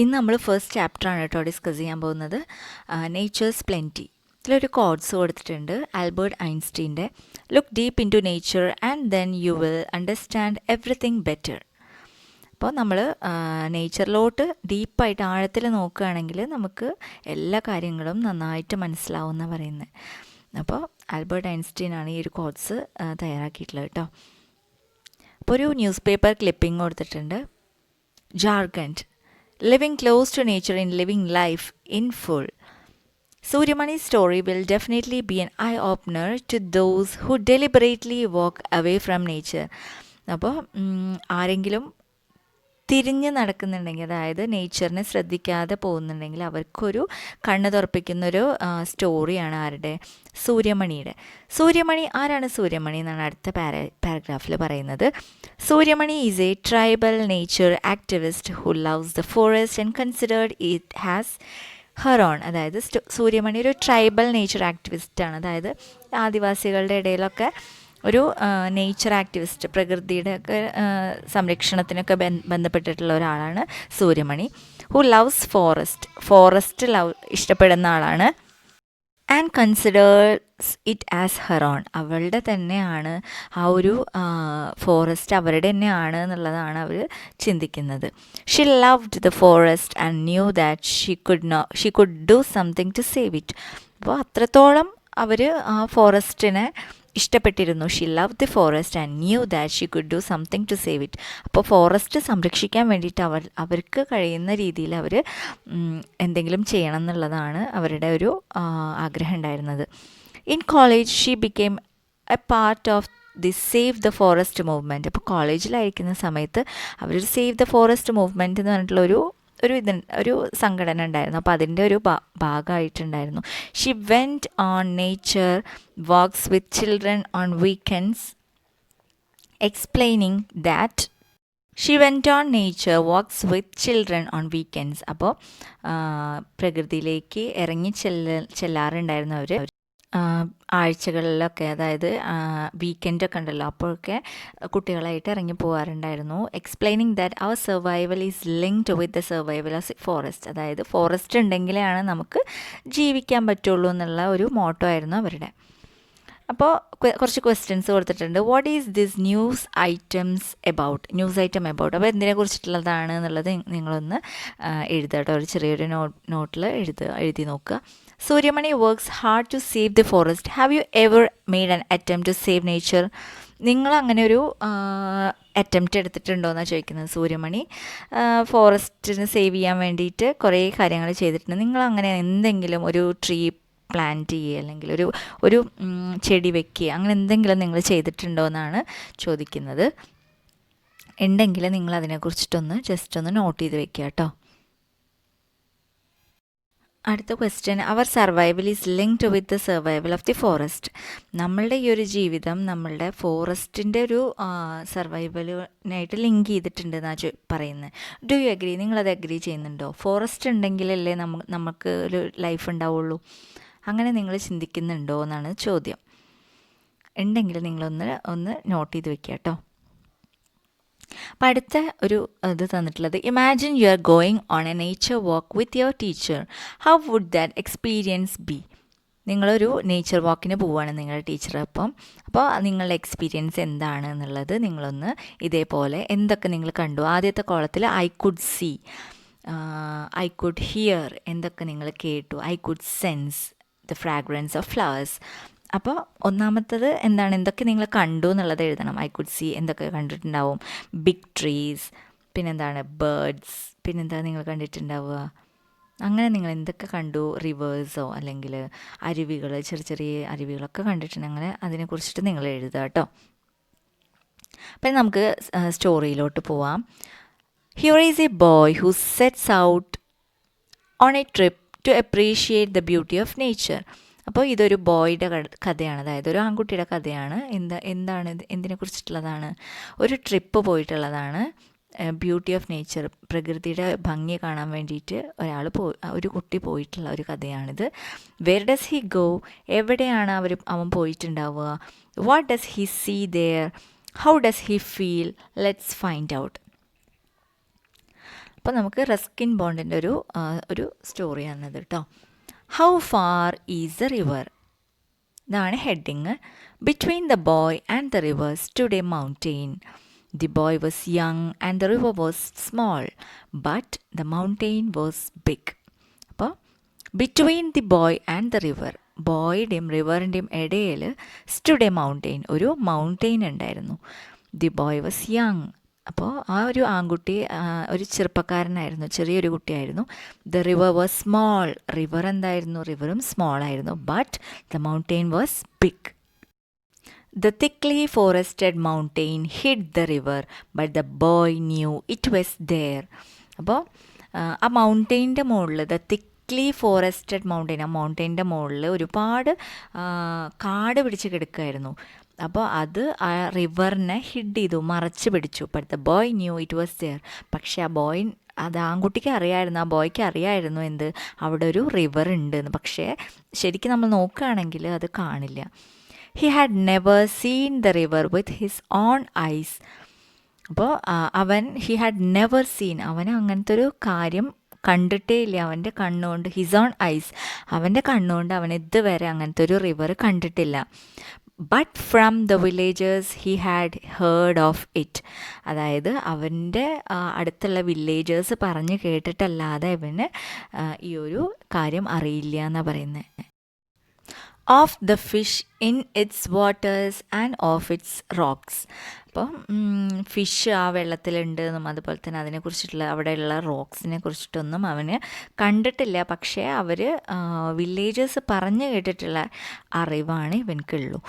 ഇന്ന് നമ്മൾ ഫസ്റ്റ് ചാപ്റ്ററാണ് കേട്ടോ ഡിസ്കസ് ചെയ്യാൻ പോകുന്നത്. Nature splendid. ഇതിലൊരു കോഡ്സ് കൊടുത്തിട്ടുണ്ട് ആൽബർട്ട് ഐൻസ്റ്റീൻ്റെ. Look deep into nature and then you will understand everything better. അപ്പോൾ നമ്മൾ നേച്ചറിലോട്ട് ഡീപ്പായിട്ട് ആഴത്തിൽ നോക്കുകയാണെങ്കിൽ നമുക്ക് എല്ലാ കാര്യങ്ങളും നന്നായിട്ട് മനസ്സിലാവുമെന്ന് പറയുന്നത്. അപ്പോൾ ആൽബർട്ട് ഐൻസ്റ്റീനാണ് ഈ ഒരു കോഡ്സ് തയ്യാറാക്കിയിട്ടുള്ളത് കേട്ടോ. അപ്പോൾ ഒരു ന്യൂസ് പേപ്പർ ക്ലിപ്പിംഗ് കൊടുത്തിട്ടുണ്ട്. Jharkhand. Living close to nature in living life in full. Suryamani's story will definitely be an eye-opener to those who deliberately walk away from nature. അപ്പോൾ ആരെങ്കിലും തിരിഞ്ഞ് നടക്കുന്നുണ്ടെങ്കിൽ, അതായത് നേച്ചറിനെ ശ്രദ്ധിക്കാതെ പോകുന്നുണ്ടെങ്കിൽ അവർക്കൊരു കണ്ണ് തുറപ്പിക്കുന്നൊരു സ്റ്റോറിയാണ് ആരുടെ? സൂര്യമണിയുടെ. സൂര്യമണി ആരാണ്? സൂര്യമണി എന്നാണ് അടുത്ത പാരഗ്രാഫിൽ പറയുന്നത്. Suryamani is A tribal nature activist who loves the forest and considered it has her own. അതായത് സൂര്യമണി ഒരു ട്രൈബൽ നേച്ചർ ആക്ടിവിസ്റ്റാണ്. അതായത് ആദിവാസികളുടെ ഇടയിലൊക്കെ ഒരു നേച്ചർ ആക്ടിവിസ്റ്റ്, പ്രകൃതിയുടെ ഒക്കെ സംരക്ഷണത്തിനൊക്കെ ബന്ധപ്പെട്ടിട്ടുള്ള ഒരാളാണ് സൂര്യമണി. ഹു ലവ്സ് ഫോറസ്റ്റ് ഇഷ്ടപ്പെടുന്ന ആളാണ്. And considers it as her own. അവളുടെ തന്നെയാണ് ആ ഒരു ഫോറസ്റ്റ്, അവരുടെ തന്നെയാണ് എന്നുള്ളതാണ് അവർ ചിന്തിക്കുന്നത്. She loved the forest and knew that she could do something to save it. അപ്പോൾ അത്രത്തോളം അവർ ആ ഫോറസ്റ്റിനെ ഇഷ്ടപ്പെട്ടിരുന്നു. She love the forest and knew that she could do something to save it. അപ്പോൾ ഫോറസ്റ്റ് സംരക്ഷിക്കാൻ വേണ്ടിയിട്ട് അവർക്ക് കഴിയുന്ന രീതിയിൽ അവർ എന്തെങ്കിലും ചെയ്യണം എന്നുള്ളതാണ് അവരുടെ ഒരു ആഗ്രഹം ഉണ്ടായിരുന്നത്. In college she became A part of the save the forest movement. അപ്പോൾ കോളേജിലായിരിക്കുന്ന സമയത്ത് അവരൊരു സേവ് ദ ഫോറസ്റ്റ് മൂവ്മെൻറ്റ് എന്ന് പറഞ്ഞിട്ടുള്ളൊരു ഒരു സംഘടന ഉണ്ടായിരുന്നു. അപ്പോൾ അതിൻ്റെ ഒരു ഭാഗമായിട്ടുണ്ടായിരുന്നു. She went on nature walks with children on weekends explaining that she went on nature walks with children on weekends. അപ്പോൾ പ്രകൃതിയിലേക്ക് ഇറങ്ങി ചെല്ലാറുണ്ടായിരുന്നു അവർ ആഴ്ചകളിലൊക്കെ, അതായത് വീക്കെൻഡൊക്കെ ഉണ്ടല്ലോ, അപ്പോഴൊക്കെ കുട്ടികളായിട്ട് ഇറങ്ങി പോകാറുണ്ടായിരുന്നു. Explaining that our survival is linked with the survival of forest. അതായത് ഫോറസ്റ്റ് ഉണ്ടെങ്കിലാണ് നമുക്ക് ജീവിക്കാൻ പറ്റുള്ളൂ എന്നുള്ള ഒരു മോട്ടോ ആയിരുന്നു അവരുടെ. അപ്പോൾ കുറച്ച് ക്വസ്റ്റ്യൻസ് കൊടുത്തിട്ടുണ്ട്. What is this news item about. അപ്പോൾ എന്തിനെ കുറിച്ചിട്ടുള്ളതാണ് എന്നുള്ളത് നിങ്ങളൊന്ന് എഴുതുക കേട്ടോ. ഒരു ചെറിയൊരു നോട്ടിൽ എഴുതി നോക്കുക. Suryamani works hard to save the forest. Have you ever made an attempt to save nature? നിങ്ങൾ അങ്ങനെ ഒരു അറ്റംപ്റ്റ് എടുത്തിട്ടുണ്ടോ എന്നാണ് ചോദിക്കുന്നത് സൂര്യമണി. ഫോറസ്റ്റിന് സേവ് ചെയ്യാൻ വേണ്ടിയിട്ട് കുറേ കാര്യങ്ങൾ ചെയ്തിട്ടുണ്ട്. നിങ്ങൾ അങ്ങനെ എന്തെങ്കിലും ഒരു ട്രീ പ്ലാന്റ് ചെയ്യുക, അല്ലെങ്കിൽ ഒരു ചെടി വെക്കുക, അങ്ങനെ എന്തെങ്കിലും നിങ്ങൾ ചെയ്തിട്ടുണ്ടോ എന്നാണ് ചോദിക്കുന്നത്. ഉണ്ടെങ്കിൽ നിങ്ങൾ അതിനെക്കുറിച്ചിട്ടൊന്ന് ജസ്റ്റ് ഒന്ന് നോട്ട് ചെയ്ത് വെക്കുക കേട്ടോ. അടുത്ത question, our survival is linked with the survival of the forest. നമ്മളുടെ ഈ ഒരു ജീവിതം നമ്മളുടെ ഫോറസ്റ്റിൻ്റെ ഒരു സർവൈവലിനായിട്ട് ലിങ്ക് ചെയ്തിട്ടുണ്ട് എന്നാണ് പറയുന്നത്. Do you agree? നിങ്ങളത് അഗ്രി ചെയ്യുന്നുണ്ടോ? ഫോറസ്റ്റ് ഉണ്ടെങ്കിലല്ലേ നമുക്ക് ഒരു ലൈഫ് ഉണ്ടാവുള്ളൂ. അങ്ങനെ നിങ്ങൾ ചിന്തിക്കുന്നുണ്ടോ എന്നാണ് ചോദ്യം. ഉണ്ടെങ്കിൽ നിങ്ങളൊന്ന് നോട്ട് ചെയ്ത് വെക്കുക കേട്ടോ. അപ്പം അടുത്ത ഒരു ഇത് തന്നിട്ടുള്ളത്, imagine you are going on a nature walk with your teacher. How would that experience be? നിങ്ങളൊരു നേച്ചർ വാക്കിന് പോവുകയാണ് നിങ്ങളുടെ ടീച്ചർ. അപ്പോൾ നിങ്ങളുടെ എക്സ്പീരിയൻസ് എന്താണ് എന്നുള്ളത് നിങ്ങളൊന്ന് ഇതേപോലെ എന്തൊക്കെ നിങ്ങൾ കണ്ടു. ആദ്യത്തെ കോളത്തിൽ I could see, I could hear, എന്തൊക്കെ നിങ്ങൾ കേട്ടു. I could sense the fragrance of flowers. അപ്പോൾ ഒന്നാമത്തത് എന്താണ്, എന്തൊക്കെ നിങ്ങൾ കണ്ടു എന്നുള്ളത് എഴുതണം. ഐ കുഡ് സീ എന്തൊക്കെ കണ്ടിട്ടുണ്ടാവും. ബിഗ് ട്രീസ്, പിന്നെന്താണ് ബേർഡ്സ്, പിന്നെന്താ നിങ്ങൾ കണ്ടിട്ടുണ്ടാവുക. അങ്ങനെ നിങ്ങൾ എന്തൊക്കെ കണ്ടു. റിവേഴ്സോ അല്ലെങ്കിൽ അരുവികൾ, ചെറിയ അരുവികളൊക്കെ കണ്ടിട്ടുണ്ടെങ്കിൽ അങ്ങനെ അതിനെക്കുറിച്ചിട്ട് നിങ്ങൾ എഴുതുക കേട്ടോ. അപ്പം നമുക്ക് സ്റ്റോറിയിലോട്ട് പോവാം. Here is a boy who sets out on a trip to appreciate the beauty of nature. അപ്പോൾ ഇതൊരു ബോയുടെ കഥയാണ്, അതായത് ഒരു ആൺകുട്ടിയുടെ കഥയാണ്. എന്താണ് എന്തിനെ കുറിച്ചിട്ടുള്ളതാണ്? ഒരു ട്രിപ്പ് പോയിട്ടുള്ളതാണ്. ബ്യൂട്ടി ഓഫ് നേച്ചർ, പ്രകൃതിയുടെ ഭംഗി കാണാൻ വേണ്ടിയിട്ട് ഒരു കുട്ടി പോയിട്ടുള്ള ഒരു കഥയാണിത്. Where does he go? എവിടെയാണ് അവൻ പോയിട്ടുണ്ടാവുക? What does he see there? How does he feel? Let's find out. അപ്പോൾ അപ്പോൾ നമുക്ക് റസ്കിൻ ബോണ്ടിൻ്റെ ഒരു സ്റ്റോറിയാണിത് കേട്ടോ. How far is the river? ഇതാണ് heading. Between the boy and the river stood a mountain. The boy was young and the river was small, but the mountain was big. അപ്പോൾ between the boy and the river, ബോയുടെയും റിവറിൻ്റെയും ഇടയിൽ stood a mountain, ഒരു mountain ഉണ്ടായിരുന്നു. The boy was young, അപ്പോൾ ആ ഒരു ആൺകുട്ടി ഒരു ചെറുപ്പക്കാരനായിരുന്നു, ചെറിയൊരു കുട്ടിയായിരുന്നു. The river was small, river എന്തായിരുന്നു, റിവറും സ്മോൾ ആയിരുന്നു. But the mountain was big. The thickly forested mountain hid the river, but the boy knew it was there. അപ്പോൾ ആ മൗണ്ടെയിൻ്റെ മുകളിൽ, ദ തിക്ലി ഫോറസ്റ്റഡ് മൗണ്ടെയിൻ, ആ മൗണ്ടെയിൻ്റെ മുകളിൽ ഒരുപാട് കാട് പിടിച്ച് കിടക്കുമായിരുന്നു. അപ്പോൾ അത് ആ റിവറിനെ ഹിഡ് ചെയ്തു, മറച്ച് പിടിച്ചു. But the boy knew it was there. പക്ഷേ ആ ബോയ്, അത് ആൺകുട്ടിക്ക് അറിയാമായിരുന്നു, ആ ബോയ്ക്ക് അറിയാമായിരുന്നു എന്ത്, അവിടെ ഒരു റിവർ ഉണ്ട്. പക്ഷേ ശരിക്കും നമ്മൾ നോക്കുകയാണെങ്കിൽ അത് കാണില്ല. He had never seen the river with his own eyes. അപ്പോൾ he had never seen, അവന് അങ്ങനത്തെ ഒരു കാര്യം കണ്ടിട്ടേ ഇല്ല അവൻ്റെ കണ്ണുകൊണ്ട്. ഹിസ് ഓൺ ഐസ്, അവൻ്റെ കണ്ണുകൊണ്ട് അവൻ ഇതുവരെ അങ്ങനത്തെ ഒരു റിവർ കണ്ടിട്ടില്ല. But from the villagers he had heard of it. അതായത് അവൻ്റെ അടുത്തുള്ള വില്ലേജേഴ്സ് പറഞ്ഞ് കേട്ടിട്ടല്ലാതെ ഇവന് ഈ ഒരു കാര്യം അറിയില്ല എന്നാണ് പറയുന്നത്. Of the fish in its waters and of its rocks. അപ്പം ഫിഷ് ആ വെള്ളത്തിലുണ്ട് എന്നും അതുപോലെ തന്നെ അതിനെക്കുറിച്ചിട്ടുള്ള അവിടെയുള്ള റോക്സിനെ കുറിച്ചിട്ടൊന്നും അവന് കണ്ടിട്ടില്ല. പക്ഷേ അവർ വില്ലേജേഴ്സ് പറഞ്ഞു കേട്ടിട്ടുള്ള അറിവാണ് ഇവൻക്കുള്ളൂ.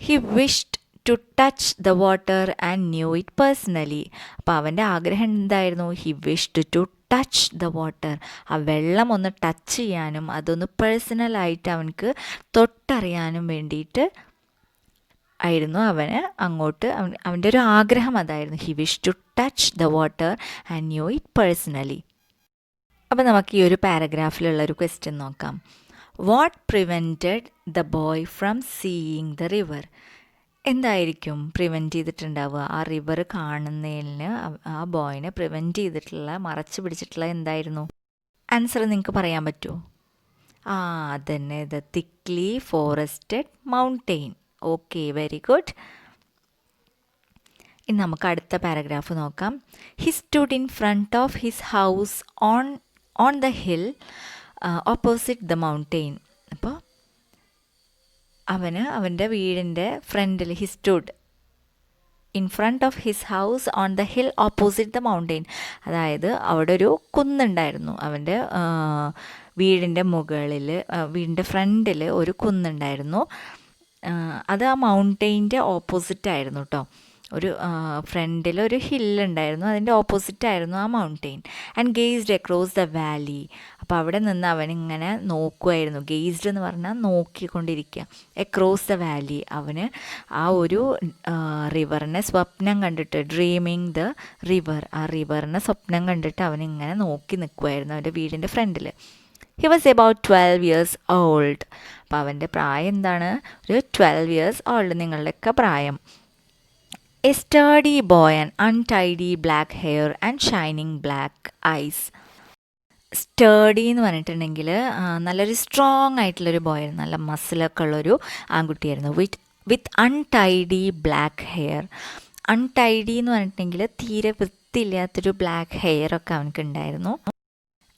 He wished to touch the water and knew it personally. അപ്പോൾ അവൻ്റെ ആഗ്രഹം എന്തായിരുന്നു? He wished to touch the water, ആ വെള്ളം ഒന്ന് ടച്ച് ചെയ്യാനും അതൊന്ന് പേഴ്സണലായിട്ട് അവനക്ക് തൊട്ടറിയാനും വേണ്ടിയിട്ട് ആയിരുന്നു അവന് അങ്ങോട്ട് അവൻ്റെ ഒരു ആഗ്രഹം അതായിരുന്നു. He wish to touch the water and knew it personally. അപ്പോൾ നമുക്ക് ഈ ഒരു പാരഗ്രാഫിലുള്ള ഒരു ക്വസ്റ്റ്യൻ നോക്കാം. What prevented the boy from seeing the river? എന്തായിരിക്കും പ്രിവെൻറ്റ് ചെയ്തിട്ടുണ്ടാവുക? ആ റിവർ കാണുന്നതിന് ആ ബോയിനെ പ്രിവെൻറ്റ് ചെയ്തിട്ടുള്ള, മറച്ചു പിടിച്ചിട്ടുള്ള എന്തായിരുന്നു? ആൻസർ നിങ്ങൾക്ക് പറയാൻ പറ്റുമോ? അതന്നെ, the thickly forested mountain. Okay, very good. ഇനി നമുക്ക് അടുത്ത പാരഗ്രാഫ് നോക്കാം. He stood in front of his house on the hill opposite the mountain. അപ്പോൾ അവൻ്റെ വീടിൻ്റെ ഫ്രണ്ടിൽ, he stood in front of his house on the hill opposite the mountain. അതായത് അവിടെ ഒരു കുന്നുണ്ടായിരുന്നു, അവൻ്റെ വീടിൻ്റെ മുകളിൽ, വീടിൻ്റെ ഫ്രണ്ടിൽ ഒരു കുന്നുണ്ടായിരുന്നു. അത് ആ മൗണ്ടെയിൻ്റെ ഓപ്പോസിറ്റായിരുന്നു കേട്ടോ. ഒരു ഫ്രണ്ടിൽ ഒരു ഹില്ലുണ്ടായിരുന്നു, അതിൻ്റെ ഓപ്പോസിറ്റായിരുന്നു ആ mountain. And gazed across the valley. അപ്പോൾ അവിടെ നിന്ന് അവനിങ്ങനെ നോക്കുമായിരുന്നു. ഗെയ്സ്ഡ് എന്ന് പറഞ്ഞാൽ നോക്കിക്കൊണ്ടിരിക്കുക. അക്രോസ് ദ വാലി, അവന് ആ ഒരു റിവറിനെ സ്വപ്നം കണ്ടിട്ട്, ഡ്രീമിങ് ദ റിവർ, ആ റിവറിനെ സ്വപ്നം കണ്ടിട്ട് അവനിങ്ങനെ നോക്കി നിൽക്കുമായിരുന്നു അവൻ്റെ വീടിൻ്റെ ഫ്രണ്ടിൽ. He was about 12 years old. അപ്പോൾ അവൻ്റെ പ്രായം എന്താണ്? ഒരു 12 years old, നിങ്ങളുടെയൊക്കെ പ്രായം. A sturdy boy and untidy black hair and shining black eyes. സ്റ്റേഡി എന്ന് പറഞ്ഞിട്ടുണ്ടെങ്കിൽ നല്ലൊരു സ്ട്രോങ് ആയിട്ടുള്ളൊരു ബോയ് ആയിരുന്നു, നല്ല മസിലൊക്കെ ഉള്ളൊരു ആൺകുട്ടിയായിരുന്നു. വിത്ത് അൺടൈഡി ബ്ലാക്ക് ഹെയർ. അൺടൈഡി എന്ന് പറഞ്ഞിട്ടുണ്ടെങ്കിൽ തീരെ വൃത്തിയില്ലാത്തൊരു ബ്ലാക്ക് ഹെയർ ഒക്കെ അവനക്ക് ഉണ്ടായിരുന്നു.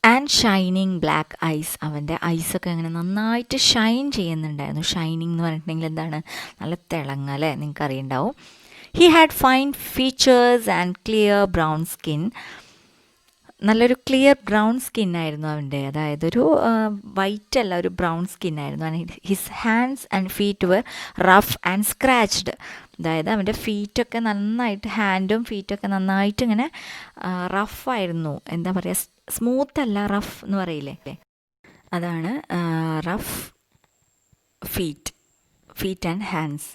ആൻഡ് ഷൈനിങ് ബ്ലാക്ക് ഐസ്, അവൻ്റെ ഐസൊക്കെ അങ്ങനെ നന്നായിട്ട് ഷൈൻ ചെയ്യുന്നുണ്ടായിരുന്നു. ഷൈനിങ് എന്ന് പറഞ്ഞിട്ടുണ്ടെങ്കിൽ എന്താണ്? നല്ല തിളങ്ങല്ലേ, നിങ്ങൾക്ക് അറിയുണ്ടാവും. He had fine features and clear brown skin. നല്ലൊരു ക്ലിയർ ബ്രൗൺ സ്കിന്നായിരുന്നു അവൻ്റെ, അതായത് ഒരു വൈറ്റ് അല്ല, ഒരു ബ്രൗൺ സ്കിന്നായിരുന്നു. And his hands and feet were rough and scratched. അതായത് അവൻ്റെ ഫീറ്റൊക്കെ നന്നായിട്ട്, ഹാൻഡും ഫീറ്റൊക്കെ നന്നായിട്ട് ഇങ്ങനെ റഫായിരുന്നു. എന്താ പറയുക, സ്മൂത്ത് അല്ല, റഫ് എന്ന് പറയില്ലേ, അതാണ് റഫ് ഫീറ്റ് ആൻഡ് ഹാൻഡ്സ്.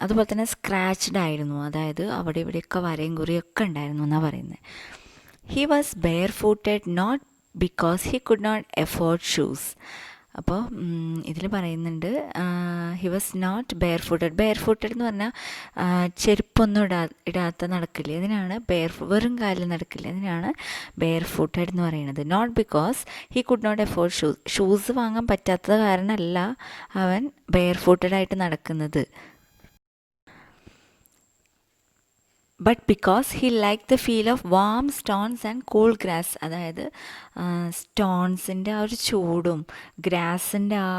അതുപോലെ തന്നെ സ്ക്രാച്ച്ഡ് ആയിരുന്നു, അതായത് അവിടെ ഇവിടെയൊക്കെ വരയും കുറിയൊക്കെ ഉണ്ടായിരുന്നു എന്നാണ് പറയുന്നത്. He was barefooted not because he could not afford shoes. അപ്പോൾ ഇതിൽ പറയുന്നുണ്ട് he was not barefooted എന്ന് പറഞ്ഞാൽ ചെരുപ്പൊന്നും ഇടാത്ത നടക്കില്ല, ഇതിനാണ് വെറും കാലിൽ നടക്കില്ല, ഇതിനാണ് ബെയർ ഫുട്ടഡ് എന്ന് പറയുന്നത്. Not because he could not afford shoes വാങ്ങാൻ പറ്റാത്തത് കാരണമല്ല അവൻ ബെയർ ഫുട്ടഡായിട്ട് നടക്കുന്നത്, but because he like the feel of warm stones and cool grass. അതായത് സ്റ്റോൺസിൻ്റെ ആ ഒരു ചൂടും ഗ്രാസിൻ്റെ ആ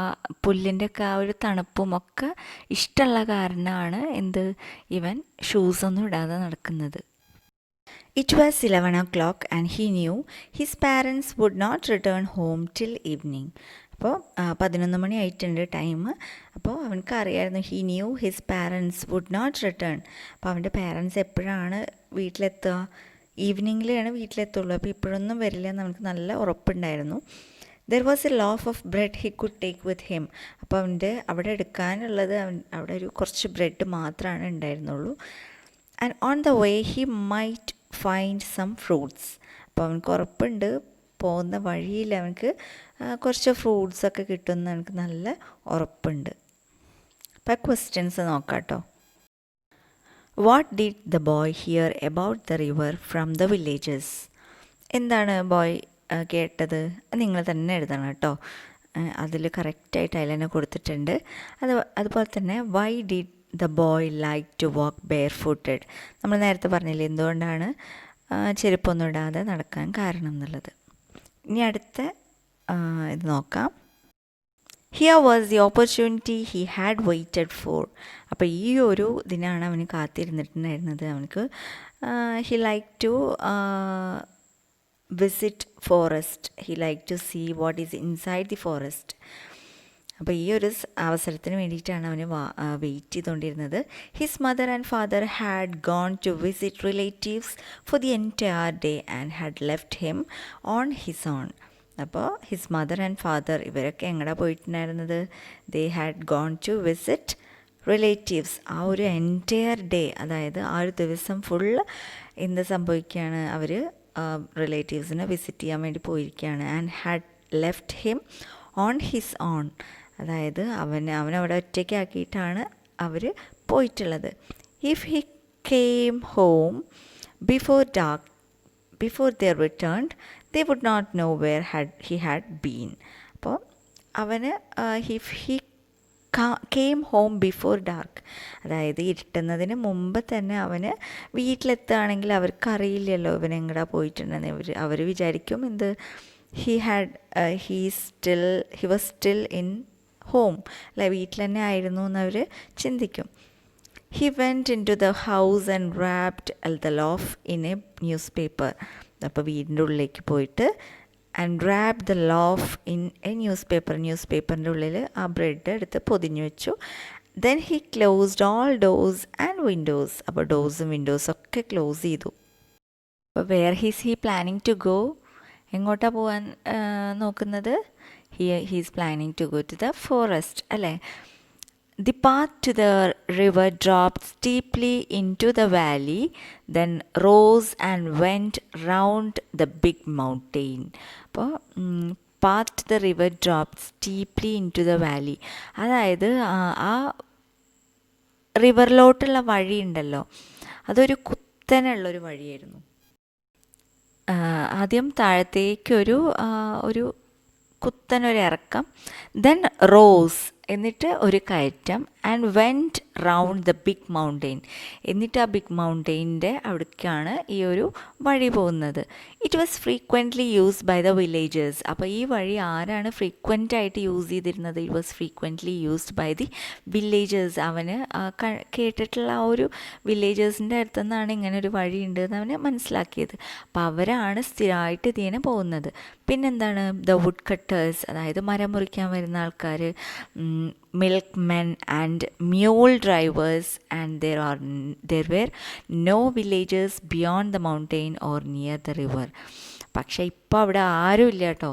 പുല്ലിൻ്റെ ഒക്കെ ആ ഒരു തണുപ്പും ഒക്കെ ഇഷ്ടമുള്ള കാരണമാണ് ഇവൻ ഷൂസൊന്നും ഇടാതെ നടക്കുന്നത്. It was 11 o'clock and he knew his parents would not return home till evening. അപ്പോൾ 11 മണി ആയിട്ടുണ്ട് ടൈം. അപ്പോൾ അവനക്ക് അറിയായിരുന്നു, he knew his parents would not return. അപ്പോൾ അവൻ്റെ പാരൻസ് എപ്പോഴാണ് വീട്ടിലെത്തുക? ഈവനിങ്ങിലാണ് വീട്ടിലെത്തുള്ളൂ. അപ്പോൾ ഇപ്പോഴൊന്നും വരില്ല എന്ന് അവനക്ക് നല്ല ഉറപ്പുണ്ടായിരുന്നു. There was a loaf of bread he could take with him. അപ്പോൾ അവിടെ എടുക്കാനുള്ളത് അവിടെ ഒരു കുറച്ച് ബ്രെഡ് മാത്രമാണ് ഉണ്ടായിരുന്നുള്ളൂ. And on the way he might find some fruits. അപ്പോൾ അവനക്ക് ഉറപ്പുണ്ട് പോകുന്ന വഴിയിൽ അവനക്ക് കുറച്ച് ഫ്രൂട്ട്സൊക്കെ കിട്ടുമെന്ന് എനിക്ക് നല്ല ഉറപ്പുണ്ട്. അപ്പോൾ ക്വസ്റ്റ്യൻസ് നോക്കാം കേട്ടോ. What did the boy here about the river from the villages? എന്താണ് ബോയ് കേട്ടത്? നിങ്ങൾ തന്നെ എഴുതണം കേട്ടോ. അതിൽ കറക്റ്റായിട്ട് അതിൽ തന്നെ കൊടുത്തിട്ടുണ്ട്. അതുപോലെ തന്നെ why did the boy like to walk barefooted? നമ്മൾ നേരത്തെ പറഞ്ഞില്ലേ എന്തുകൊണ്ടാണ് ചെരുപ്പൊന്നും ഇടാതെ നടക്കാൻ കാരണം എന്നുള്ളത്. ഇനി അടുത്ത ഇത് നോക്കാം. Here was the opportunity he had waited for. അപ്പോൾ ഈ ഒരു ഇതിനാണ് അവന് കാത്തിരുന്നിട്ടുണ്ടായിരുന്നത്. അവനക്ക് he like to visit forest, he like to see what is inside the forest. അപ്പോൾ ഈ ഒരു അവസരത്തിന് വേണ്ടിയിട്ടാണ് അവന് വെയിറ്റ് ചെയ്തുകൊണ്ടിരുന്നത്. His mother and father had gone to visit relatives for the entire day and had left him on his own. അപ്പോൾ his mother and father ഇവരൊക്കെ എങ്ങടെ പോയിട്ടുണ്ടായിരുന്നത്? They had gone to visit relatives. ആ ഒരു entire day, അതായത് ആ ഒരു ദിവസം ഫുള്ള് എന്ത് സംഭവിക്കുകയാണ്? അവർ റിലേറ്റീവ്സിനെ വിസിറ്റ് ചെയ്യാൻ വേണ്ടി പോയിരിക്കുകയാണ്. And had left him on his own. അതായത് അവനവിടെ ഒറ്റയ്ക്കാക്കിയിട്ടാണ് അവർ പോയിട്ടുള്ളത്. If he came home before they returned they would not know where he had been. അപ്പോൾ അവന് if he came home before dark, അതായത് ഇരുട്ടുന്നതിന് മുമ്പ് തന്നെ അവന് വീട്ടിലെത്തുകയാണെങ്കിൽ അവർക്കറിയില്ലല്ലോ ഇവൻ എങ്ങടാ പോയിട്ടുണ്ടെന്ന്. അവർ വിചാരിക്കും he was still in home, അല്ല വീട്ടിൽ തന്നെ ആയിരുന്നു എന്നവർ ചിന്തിക്കും. He went into the house and wrapped the loaf in a newspaper. അപ്പോൾ വീടിൻ്റെ ഉള്ളിലേക്ക് പോയിട്ട് and wrapped the loaf in a newspaper. ന്യൂസ്പേപ്പറിൻ്റെ ഉള്ളിൽ ആ ബ്രെഡ് എടുത്ത് പൊതിഞ്ഞു വെച്ചു. Then he closed all doors and windows. അപ്പോൾ ഡോർസും വിൻഡോസും ഒക്കെ ക്ലോസ് ചെയ്തു. അപ്പോൾ where is he planning to go? എങ്ങോട്ടാണ് പോകാൻ നോക്കുന്നത്? He's planning to go to the forest അല്ലേ. The path to the river dropped steeply into the valley, then rose and went round the big mountain. അപ്പോൾ path to the river dropped steeply into the valley, അതായത് ആ റിവറിലോട്ടുള്ള വഴിയുണ്ടല്ലോ അതൊരു കുത്തനുള്ളൊരു വഴിയായിരുന്നു. ആദ്യം താഴത്തേക്കൊരു കുത്തനൊരു ഇറക്കം, then rose എന്നിട്ട് ഒരു കയറ്റം, and went round the big mountain, എന്നിട്ട് ആ ബിഗ് മൗണ്ടെയിൻ്റെ അവിടേക്കാണ് ഈ ഒരു വഴി പോകുന്നത്. It was frequently used by the villagers. അപ്പോൾ ഈ വഴി ആരാണ് ഫ്രീക്വൻ്റ് ആയിട്ട് യൂസ് ചെയ്തിരുന്നത്? It was frequently used by the villagers. അവന് കേട്ടിട്ടുള്ള ആ ഒരു വില്ലേജേഴ്സിൻ്റെ അടുത്തു നിന്നാണ് ഇങ്ങനെ ഒരു വഴി ഉണ്ട് എന്ന് അവന് മനസ്സിലാക്കിയത്. അപ്പോൾ അവരാണ് സ്ഥിരമായിട്ട് ഇതിനെ പോകുന്നത്. പിന്നെന്താണ്? ദ വുഡ് കട്ടേഴ്സ്, അതായത് മരം മുറിക്കാൻ വരുന്ന ആൾക്കാർ, milkmen and mule drivers, and there were no villages beyond the mountain or near the river. പക്ഷേ ഇപ്പോൾ അവിടെ ആരുമില്ല കേട്ടോ,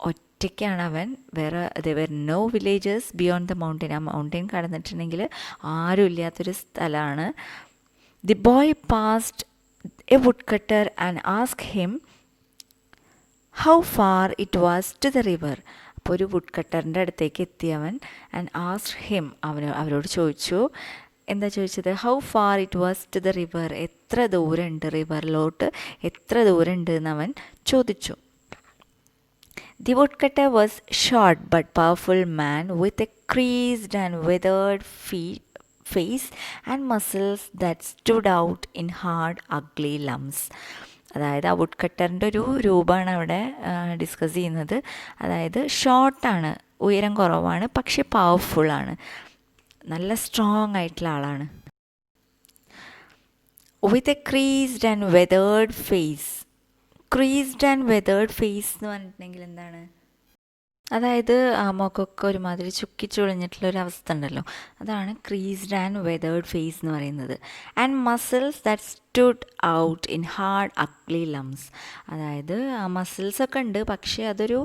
ഒറ്റയ്ക്കാണ് അവൻ. there were no villages beyond the mountain. ആ മൗണ്ടെയിൻ കടന്നിട്ടുണ്ടെങ്കിൽ ആരും ഇല്ലാത്തൊരു സ്ഥലമാണ്. The boy passed a woodcutter and asked him how far it was to the river. അപ്പോൾ ഒരു വുഡ് കട്ടറിൻ്റെ അടുത്തേക്ക് എത്തി അവൻ ആൻഡ് ആസ്ക്ഡ് ഹിം, അവരോട് ചോദിച്ചു. എന്താ ചോദിച്ചത്? How far it was to the river, എത്ര ദൂരമുണ്ട് റിവറിലോട്ട്, എത്ര ദൂരമുണ്ട് എന്ന് അവൻ ചോദിച്ചു. The woodcutter was short but powerful man with a creased and withered face and muscles that stood out in hard, ugly lumps. അതായത് ആ വുഡ് കട്ടറിൻ്റെ ഒരു രൂപമാണ് അവിടെ ഡിസ്കസ് ചെയ്യുന്നത്. അതായത് ഷോർട്ടാണ്, ഉയരം കുറവാണ്, പക്ഷെ പവർഫുള്ളാണ്, നല്ല സ്ട്രോങ് ആയിട്ടുള്ള ആളാണ്. With a creased and weathered face. Creased and weathered face എന്ന് പറഞ്ഞിട്ടുണ്ടെങ്കിൽ എന്താണ്? അതായത് മുഖമൊക്കെ ഒരുമാതിരി ചുക്കിച്ചുളിഞ്ഞിട്ടുള്ളൊരു അവസ്ഥ ഉണ്ടല്ലോ, അതാണ് ക്രീസ്ഡ് ആൻഡ് വെതേർഡ് ഫേസ് എന്ന് പറയുന്നത്. And muscles that stood out in hard ugly lumps. അതായത് മസിൽസൊക്കെ ഉണ്ട്, പക്ഷേ അതൊരു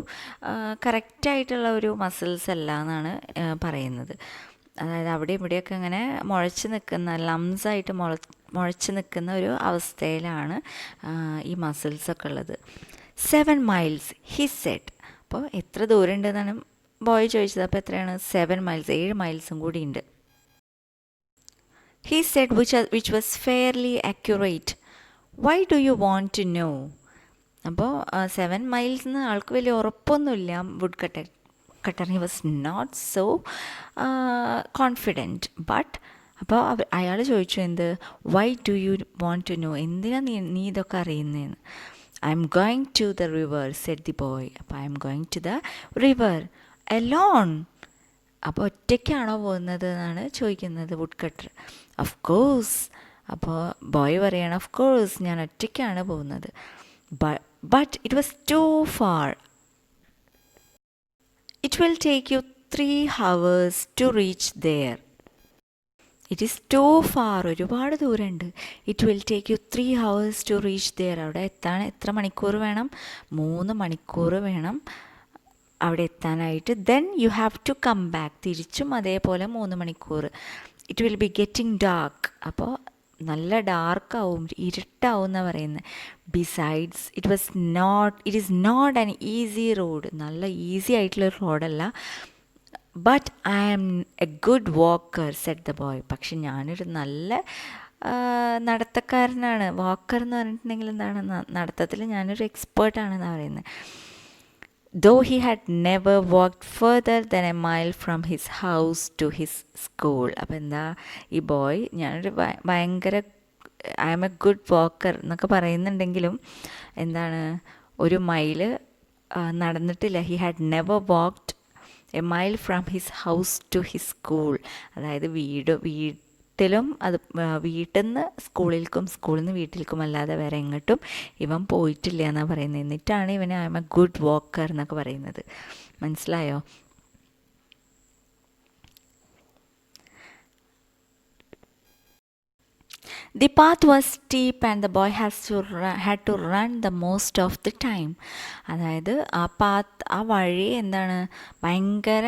കറക്റ്റായിട്ടുള്ള ഒരു മസിൽസ് അല്ല എന്നാണ് പറയുന്നത്. അതായത് അവിടെ ഇവിടെയൊക്കെ ഇങ്ങനെ മുളച്ച് നിൽക്കുന്ന, ലംസായിട്ട് മുളച്ച് നിൽക്കുന്ന ഒരു അവസ്ഥയിലാണ് ഈ മസിൽസൊക്കെ ഉള്ളത്. 7 miles ഹി സെഡ്. അപ്പോൾ എത്ര ദൂരം ഉണ്ടെന്നാണ് ബോയ് ചോദിച്ചത്. അപ്പോൾ എത്രയാണ്? 7 miles, 7 മൈൽസും കൂടി ഉണ്ട്. He said which was fairly accurate. Why do you want to know? അപ്പോൾ 7 miles എന്ന് ആൾക്ക് വലിയ ഉറപ്പൊന്നുമില്ല woodcutter. He was not so confident. But അപ്പോൾ അയാൾ ചോദിച്ചു എന്ത്? Why do you want to know, എന്തിനാ നീ ഇതൊക്കെ അറിയുന്നതെന്ന്. I'm going to the river said the boy. അപ്പോൾ I'm going to the river alone. അപ്പോൾ ഒറ്റയ്ക്കാണോ പോകുന്നത് എന്നാണ് ചോദിക്കുന്നത് വുഡ് കട്ടർ. Of course. അപ്പോൾ ബോയ് പറയാണ് ഓഫ് കോഴ്സ്, ഞാൻ ഒറ്റയ്ക്കാണ് പോകുന്നത്. But it was too far. It will take you 3 hours to reach there. It is too far, ഒരുപാട് ദൂരമുണ്ട്. It will take you 3 hours to reach there. അവിടെ എത്താൻ എത്ര മണിക്കൂർ വേണം? 3 മണിക്കൂർ വേണം അവിടെ എത്താനായിട്ട്. Then you have to come back. തിരിച്ചും അതേപോലെ 3 മണിക്കൂർ. It will be getting dark. അപ്പോൾ നല്ല ഡാർക്കാവും, ഇരുട്ടാവും എന്നാണ് പറയുന്നത്. Besides it is not an easy road. നല്ല ഈസി ആയിട്ടുള്ളൊരു റോഡല്ല. But I am a good walker said the boy. പക്ഷെ ഞാനൊരു നല്ല നടത്തക്കാരനാണ്. വാക്കർ എന്ന് പറഞ്ഞിട്ടുണ്ടെങ്കിൽ എന്താണ്? നടത്തത്തിൽ ഞാനൊരു എക്സ്പേർട്ടാണെന്നാണ് പറയുന്നത്. Though he had never walked further than a mile from his house to his school. അപ്പോൾ എന്താ ഈ ബോയ് ഞാനൊരു ഭയങ്കര I am a good walker എന്നൊക്കെ പറയുന്നുണ്ടെങ്കിലും എന്താണ്, ഒരു മൈല് നടന്നിട്ടില്ല. He had never walked a mile from his house to his school. അതായത് വീട്ടിലും അത് വീട്ടിൽ നിന്ന് സ്കൂളിലേക്കും സ്കൂളിൽ നിന്ന് വീട്ടിലേക്കും അല്ലാതെ വേറെ എങ്ങോട്ടും ഇവൻ പോയിട്ടില്ല എന്നാണ് പറയുന്നത്. എന്നിട്ടാണ് ഇവന് I M A good walker എന്നൊക്കെ പറയുന്നത്. മനസ്സിലായോ? The path was steep and the boy had to run the most of the time. അതായത് ആ വഴി എന്താണ്, ഭയങ്കര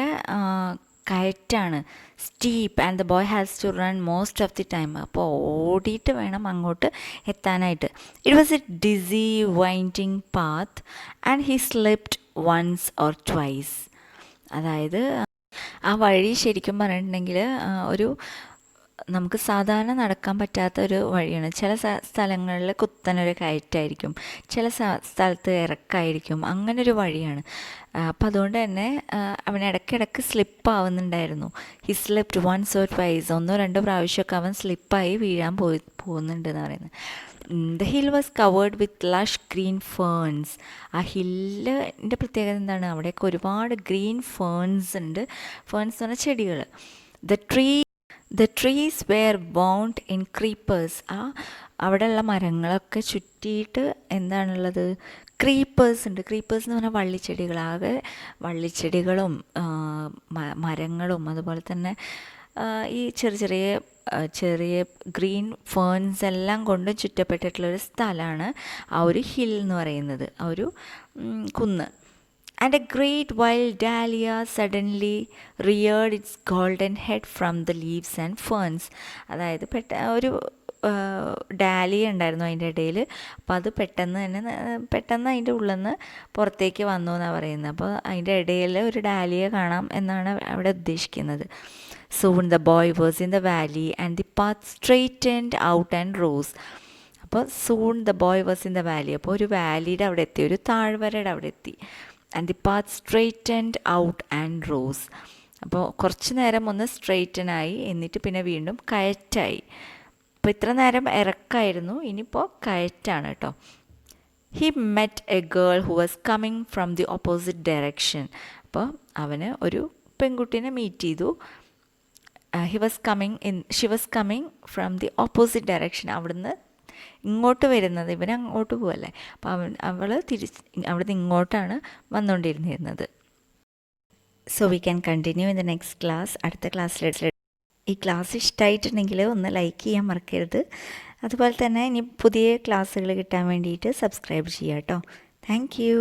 കയറ്റാണ്. Steep and the boy has to run most of the time. അപ്പോൾ ഓടിയിട്ട് വേണം അങ്ങോട്ട് എത്താനായിട്ട്. It was a dizzy winding path and he slipped once or twice. അതായത് ആ വഴി ശരിക്കും പറഞ്ഞിട്ടുണ്ടെങ്കിൽ ഒരു നമുക്ക് സാധാരണ നടക്കാൻ പറ്റാത്ത ഒരു വഴിയാണ്. ചില സ്ഥലങ്ങളിൽ കുത്തനൊരു കയറ്റായിരിക്കും, ചില സ്ഥലത്ത് ഇറക്കായിരിക്കും, അങ്ങനൊരു വഴിയാണ്. അപ്പം അതുകൊണ്ട് തന്നെ അവൻ ഇടയ്ക്കിടയ്ക്ക് സ്ലിപ്പാവുന്നുണ്ടായിരുന്നു. He slipped once or twice, 1-2 പ്രാവശ്യമൊക്കെ അവൻ സ്ലിപ്പായി വീഴാൻ പോകുന്നുണ്ട് എന്ന് പറയുന്നത്. The hill was covered with lush green ferns. ആ ഹില്ലിൻ്റെ പ്രത്യേകത എന്താണ്? അവിടെയൊക്കെ ഒരുപാട് ഗ്രീൻ ഫേൺസ് ഉണ്ട്. ഫേൺസ് എന്ന് പറഞ്ഞാൽ ചെടികൾ. The trees were bound in creepers. അവിടെയുള്ള മരങ്ങളൊക്കെ ചുറ്റിയിട്ട് എന്താണുള്ളത്? ക്രീപ്പേഴ്സ് ഉണ്ട്. ക്രീപ്പേഴ്സ് എന്ന് പറഞ്ഞാൽ വള്ളിച്ചെടികൾ. ആകെ വള്ളിച്ചെടികളും മരങ്ങളും അതുപോലെ തന്നെ ഈ ചെറിയ ഗ്രീൻ ഫേൺസ് എല്ലാം കൊണ്ട് ചുറ്റപ്പെട്ടിട്ടുള്ളൊരു സ്ഥലമാണ് ആ ഒരു ഹിൽ എന്ന് പറയുന്നത്, ആ ഒരു കുന്ന്. And a great wild dahlia suddenly reared its golden head from the leaves and ferns. അതായത് ഒരു ഡാലിയ ഉണ്ടായിരുന്നു അതിൻ്റെ ഇടയിൽ. അപ്പോൾ അത് പെട്ടെന്ന് അതിൻ്റെ ഉള്ളിൽ നിന്ന് പുറത്തേക്ക് വന്നു എന്നാണ് പറയുന്നത്. അപ്പോൾ അതിൻ്റെ ഇടയിൽ ഒരു ഡാലിയ കാണാം എന്നാണ് അവിടെ ഉദ്ദേശിക്കുന്നത്. Soon the boy was in the valley and the path straightened out and rose. അപ്പോൾ soon the boy was in the valley. അപ്പോൾ ഒരു വാലിയുടെ അവിടെ എത്തി, ഒരു താഴ്വരയുടെ അവിടെ എത്തി. And the path straightened out and rose. അപ്പോൾ കുറച്ച് നേരം ഒന്ന് സ്ട്രെയിറ്റനായി, എന്നിട്ട് പിന്നെ വീണ്ടും കയറ്റായി. അപ്പോൾ ഇത്ര നേരം ഇറക്കായിരുന്നു, ഇനിയിപ്പോൾ കയറ്റാണ് കേട്ടോ. He met A girl who was coming from the opposite direction. അപ്പോൾ അവന് ഒരു പെൺകുട്ടീനെ മീറ്റ് ചെയ്തു. She was coming from the opposite direction. അവിടുന്ന് ഇങ്ങോട്ട് വരുന്നത്, ഇവൻ അങ്ങോട്ട് പോവല്ലേ, അപ്പോൾ അവൾ അവിടുന്ന് ഇങ്ങോട്ടാണ് വന്നുകൊണ്ടിരുന്നിരുന്നത്. So we can continue in the next class. അടുത്ത ക്ലാസ്സിൽ ഈ ക്ലാസ് ഇഷ്ടമായിട്ടുണ്ടെങ്കിൽ ഒന്ന് ലൈക്ക് ചെയ്യാൻ മറക്കരുത്. അതുപോലെ തന്നെ ഇനി പുതിയ ക്ലാസ്സുകൾ കിട്ടാൻ വേണ്ടിയിട്ട് സബ്സ്ക്രൈബ് ചെയ്യാം കേട്ടോ. Thank you.